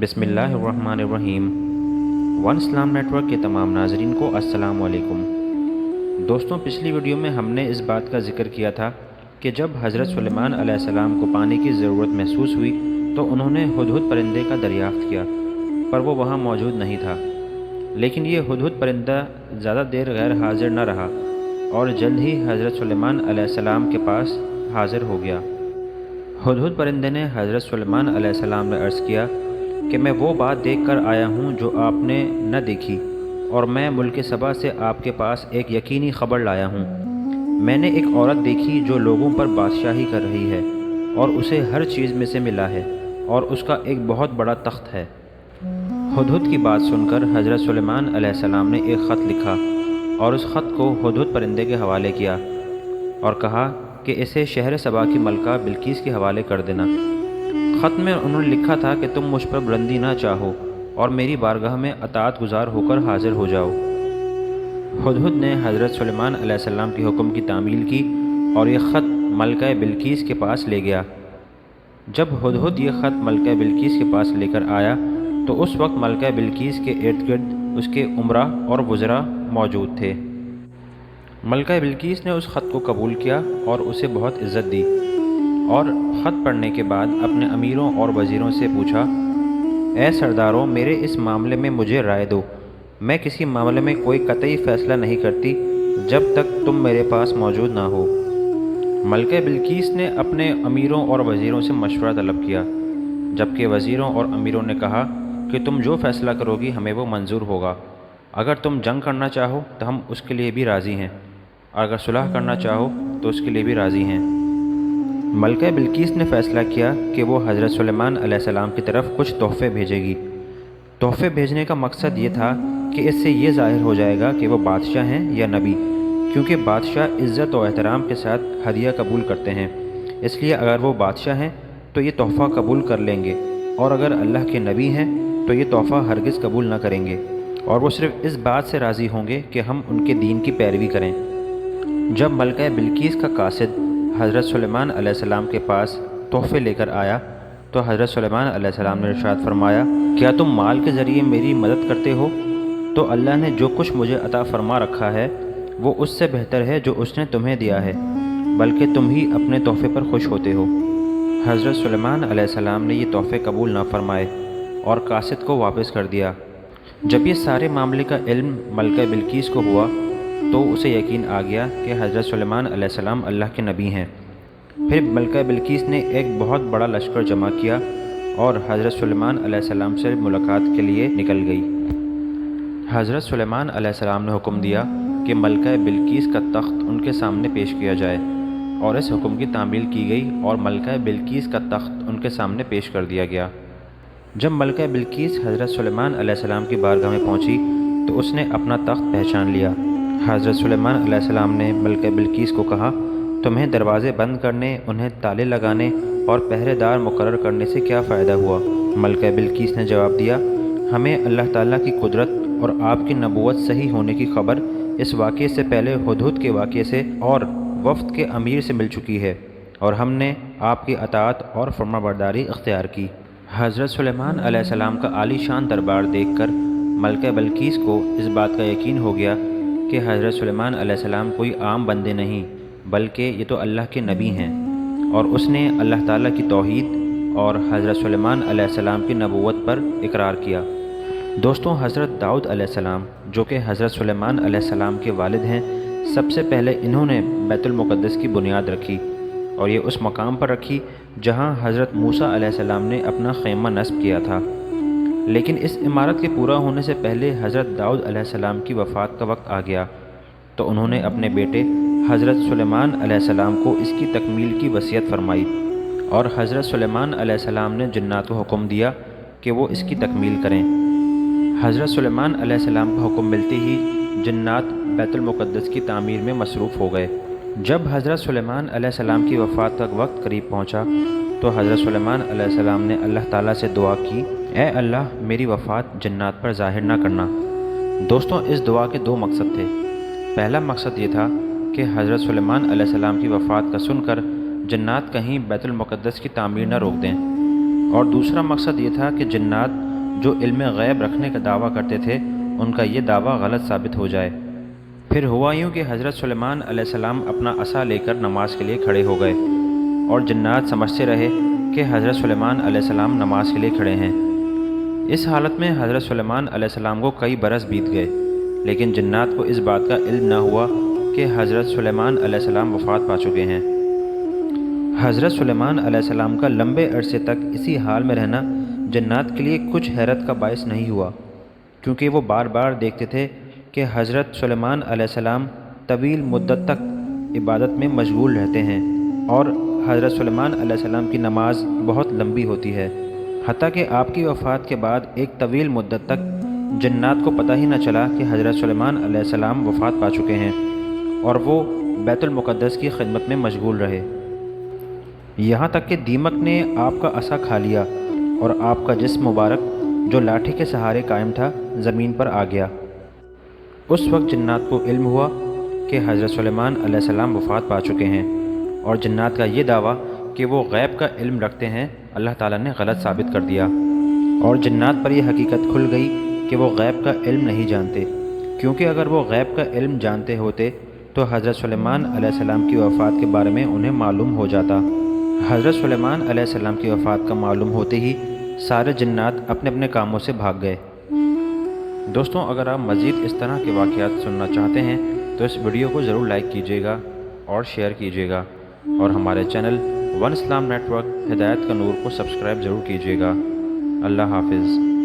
بسم اللہ الرحمن الرحیم۔ ون اسلام نیٹ ورک کے تمام ناظرین کو السلام علیکم۔ دوستوں، پچھلی ویڈیو میں ہم نے اس بات کا ذکر کیا تھا کہ جب حضرت سلیمان علیہ السلام کو پانی کی ضرورت محسوس ہوئی تو انہوں نے ہدہد پرندے کا دریافت کیا، پر وہ وہاں موجود نہیں تھا۔ لیکن یہ ہدہد پرندہ زیادہ دیر غیر حاضر نہ رہا اور جلد ہی حضرت سلیمان علیہ السلام کے پاس حاضر ہو گیا۔ ہدہد پرندے نے حضرت سلیمان علیہ السلام نے عرض کیا کہ میں وہ بات دیکھ کر آیا ہوں جو آپ نے نہ دیکھی، اور میں ملک سبا سے آپ کے پاس ایک یقینی خبر لایا ہوں۔ میں نے ایک عورت دیکھی جو لوگوں پر بادشاہی کر رہی ہے، اور اسے ہر چیز میں سے ملا ہے، اور اس کا ایک بہت بڑا تخت ہے۔ ہدہد کی بات سن کر حضرت سلیمان علیہ السلام نے ایک خط لکھا اور اس خط کو ہدہد پرندے کے حوالے کیا اور کہا کہ اسے شہر سبا کی ملکہ بلقیس کے حوالے کر دینا۔ خط میں انہوں نے لکھا تھا کہ تم مجھ پر بلندی نہ چاہو اور میری بارگاہ میں اطاعت گزار ہو کر حاضر ہو جاؤ۔ ہدہد نے حضرت سلیمان علیہ السلام کے حکم کی تعمیل کی اور یہ خط ملکہ بلقیس کے پاس لے گیا۔ جب ہدہد یہ خط ملکہ بلقیس کے پاس لے کر آیا تو اس وقت ملکہ بلقیس کے ارد گرد اس کے امراء اور وزراء موجود تھے۔ ملکہ بلقیس نے اس خط کو قبول کیا اور اسے بہت عزت دی، اور خط پڑھنے کے بعد اپنے امیروں اور وزیروں سے پوچھا، اے سرداروں، میرے اس معاملے میں مجھے رائے دو۔ میں کسی معاملے میں کوئی قطعی فیصلہ نہیں کرتی جب تک تم میرے پاس موجود نہ ہو۔ ملکہ بلقیس نے اپنے امیروں اور وزیروں سے مشورہ طلب کیا، جبکہ وزیروں اور امیروں نے کہا کہ تم جو فیصلہ کرو گی ہمیں وہ منظور ہوگا۔ اگر تم جنگ کرنا چاہو تو ہم اس کے لیے بھی راضی ہیں، اور اگر صلح کرنا چاہو تو اس کے لیے بھی راضی ہیں۔ ملکہ بلقیس نے فیصلہ کیا کہ وہ حضرت سلیمان علیہ السلام کی طرف کچھ تحفے بھیجے گی۔ تحفے بھیجنے کا مقصد یہ تھا کہ اس سے یہ ظاہر ہو جائے گا کہ وہ بادشاہ ہیں یا نبی، کیونکہ بادشاہ عزت و احترام کے ساتھ ہدیہ قبول کرتے ہیں۔ اس لیے اگر وہ بادشاہ ہیں تو یہ تحفہ قبول کر لیں گے، اور اگر اللہ کے نبی ہیں تو یہ تحفہ ہرگز قبول نہ کریں گے، اور وہ صرف اس بات سے راضی ہوں گے کہ ہم ان کے دین کی پیروی کریں۔ جب ملکہ بلقیس کا قاصد حضرت سلیمان علیہ السلام کے پاس تحفے لے کر آیا تو حضرت سلیمان علیہ السلام نے ارشاد فرمایا، کیا تم مال کے ذریعے میری مدد کرتے ہو؟ تو اللہ نے جو کچھ مجھے عطا فرما رکھا ہے وہ اس سے بہتر ہے جو اس نے تمہیں دیا ہے، بلکہ تم ہی اپنے تحفے پر خوش ہوتے ہو۔ حضرت سلیمان علیہ السلام نے یہ تحفے قبول نہ فرمائے اور قاصد کو واپس کر دیا۔ جب یہ سارے معاملے کا علم ملکہ بلقیس کو ہوا تو اسے یقین آ گیا کہ حضرت سلیمان علیہ السلام اللہ کے نبی ہیں۔ پھر ملکہ بلقیس نے ایک بہت بڑا لشکر جمع کیا اور حضرت سلیمان علیہ السلام سے ملاقات کے لیے نکل گئی۔ حضرت سلیمان علیہ السلام نے حکم دیا کہ ملکہ بلقیس کا تخت ان کے سامنے پیش کیا جائے، اور اس حکم کی تعمیل کی گئی اور ملکہ بلقیس کا تخت ان کے سامنے پیش کر دیا گیا۔ جب ملکہ بلقیس حضرت سلیمان علیہ السلام کی بارگاہ میں پہنچی تو اس نے اپنا تخت پہچان لیا۔ حضرت سلیمان علیہ السلام نے ملکہ بلقیس کو کہا، تمہیں دروازے بند کرنے، انہیں تالے لگانے اور پہرے دار مقرر کرنے سے کیا فائدہ ہوا؟ ملکہ بلقیس نے جواب دیا، ہمیں اللہ تعالیٰ کی قدرت اور آپ کی نبوت صحیح ہونے کی خبر اس واقعے سے پہلے ہدہد کے واقعے سے اور وفد کے امیر سے مل چکی ہے، اور ہم نے آپ کی اطاعت اور فرمانبرداری اختیار کی۔ حضرت سلیمان علیہ السلام کا عالی شان دربار دیکھ کر ملکہ بلقیس کو اس بات کا یقین ہو گیا کہ حضرت سلیمان علیہ السلام کوئی عام بندے نہیں، بلکہ یہ تو اللہ کے نبی ہیں، اور اس نے اللہ تعالیٰ کی توحید اور حضرت سلیمان علیہ السلام کی نبوت پر اقرار کیا۔ دوستوں، حضرت داؤد علیہ السلام جو کہ حضرت سلیمان علیہ السلام کے والد ہیں، سب سے پہلے انہوں نے بیت المقدس کی بنیاد رکھی، اور یہ اس مقام پر رکھی جہاں حضرت موسیٰ علیہ السلام نے اپنا خیمہ نصب کیا تھا۔ لیکن اس عمارت کے پورا ہونے سے پہلے حضرت داؤد علیہ السلام کی وفات کا وقت آ گیا، تو انہوں نے اپنے بیٹے حضرت سلیمان علیہ السلام کو اس کی تکمیل کی وصیت فرمائی، اور حضرت سلیمان علیہ السلام نے جنات کو حکم دیا کہ وہ اس کی تکمیل کریں۔ حضرت سلیمان علیہ السلام کا حکم ملتے ہی جنات بیت المقدس کی تعمیر میں مصروف ہو گئے۔ جب حضرت سلیمان علیہ السلام کی وفات کا وقت قریب پہنچا تو حضرت سلیمان علیہ السلام نے اللہ تعالیٰ سے دعا کی، اے اللہ، میری وفات جنات پر ظاہر نہ کرنا۔ دوستوں، اس دعا کے دو مقصد تھے۔ پہلا مقصد یہ تھا کہ حضرت سلیمان علیہ السلام کی وفات کا سن کر جنات کہیں بیت المقدس کی تعمیر نہ روک دیں، اور دوسرا مقصد یہ تھا کہ جنات جو علم غیب رکھنے کا دعویٰ کرتے تھے ان کا یہ دعویٰ غلط ثابت ہو جائے۔ پھر ہوا یوں کہ حضرت سلیمان علیہ السلام اپنا عصا لے کر نماز کے لیے کھڑے ہو گئے اور جنات سمجھتے رہے کہ حضرت سلیمان علیہ السلام نماز کے لیے کھڑے ہیں۔ اس حالت میں حضرت سلیمان علیہ السلام کو کئی برس بیت گئے، لیکن جنات کو اس بات کا علم نہ ہوا کہ حضرت سلیمان علیہ السلام وفات پا چکے ہیں۔ حضرت سلیمان علیہ السلام کا لمبے عرصے تک اسی حال میں رہنا جنات کے لیے کچھ حیرت کا باعث نہیں ہوا، کیونکہ وہ بار بار دیکھتے تھے کہ حضرت سلیمان علیہ السلام طویل مدت تک عبادت میں مشغول رہتے ہیں اور حضرت سلیمان علیہ السلام کی نماز بہت لمبی ہوتی ہے، حتیٰ کہ آپ کی وفات کے بعد ایک طویل مدت تک جنات کو پتہ ہی نہ چلا کہ حضرت سلیمان علیہ السلام وفات پا چکے ہیں اور وہ بیت المقدس کی خدمت میں مشغول رہے۔ یہاں تک کہ دیمک نے آپ کا عصا کھا لیا اور آپ کا جسم مبارک جو لاٹھی کے سہارے قائم تھا زمین پر آ گیا۔ اس وقت جنات کو علم ہوا کہ حضرت سلیمان علیہ السلام وفات پا چکے ہیں، اور جنات کا یہ دعویٰ کہ وہ غیب کا علم رکھتے ہیں اللہ تعالیٰ نے غلط ثابت کر دیا، اور جنات پر یہ حقیقت کھل گئی کہ وہ غیب کا علم نہیں جانتے، کیونکہ اگر وہ غیب کا علم جانتے ہوتے تو حضرت سلیمان علیہ السلام کی وفات کے بارے میں انہیں معلوم ہو جاتا۔ حضرت سلیمان علیہ السلام کی وفات کا معلوم ہوتے ہی سارے جنات اپنے اپنے کاموں سے بھاگ گئے۔ دوستوں، اگر آپ مزید اس طرح کے واقعات سننا چاہتے ہیں تو اس ویڈیو کو ضرور لائک کیجیے گا اور شیئر کیجیے گا، اور ہمارے چینل ون اسلام نیٹ ورک ہدایت کا نور کو سبسکرائب ضرور کیجیے گا۔ اللہ حافظ۔